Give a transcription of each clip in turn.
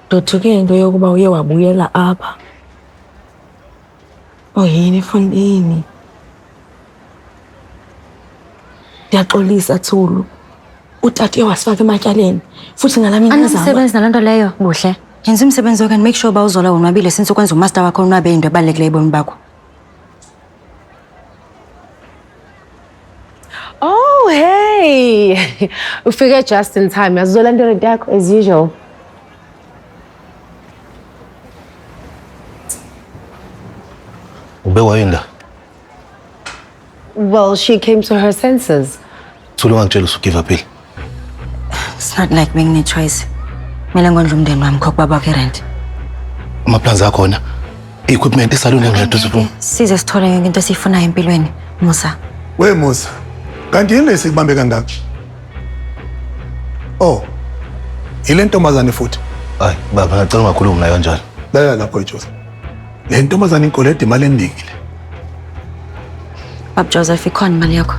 Ndothuke into yokuba uye wabuyela apha. Oh yini efundini? Ndiyaxolisa Thulu. Utata uye wasifaka ematyaleni futhi ngalamini Anamsebenzi naloo nto leyo, Buhle. Yenza umsebenzi wakhe and make sure uba uzola wonwabile since ukwenza umaster wakho unwabe into ebalulekileyo ebomi bakho. Oh, hey! Ufike just in time. Yazolandela into yakho as usual. Ubekwa yini la? Well, she came to her senses. Thula ungangitshela usugive up ile. It's not like being a choice. Mele ngondla umndeni wami khokubaba bakhe rent. Amaplans akhona. Equipment isaluni engiredu siphuma. Size sithole yonke into esiyifunayo empilweni, Musa. We Musa. Kanti yini lesikubambe kangaka? Oh. Ile ntombazane futhi. Hayi, baba ngicela ungakhulumi nayo kanjalo. Lalela lapho Joseph. Le ntombazane inkolede imali endingile. Bab Joseph ikhona imali yakho.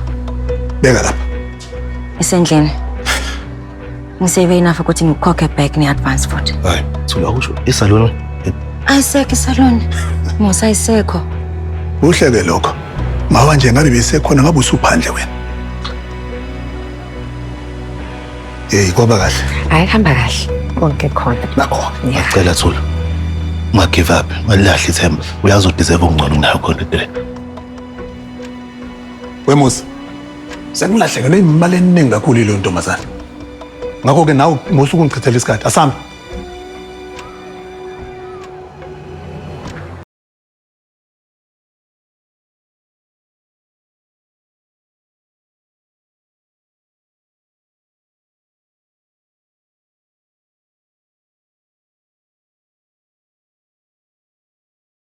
Beka lapha. Isendlini. Ngisave enough ukuthi ngikukhokhe back ne-advance futhi. Hayi, Thula usho isaluni. Ayisekho isaloni. Musa ayisekho. Uhleke lokho. Mawa nje ngabe besekhona ngabe usuphandle wena. Kwaba kahle. Hayi hamba kahle. Konke khona. Nakho. Ngicela Thula. Ungagive up, ngalahle ithemba. Uyazodeserve okungcono kunayo khona le. We Musa. Sengilahlekelwe imali eningi kakhulu ile ntombazane. Ngakho ke nawe musuku ngichithela isikhathi. Asambe.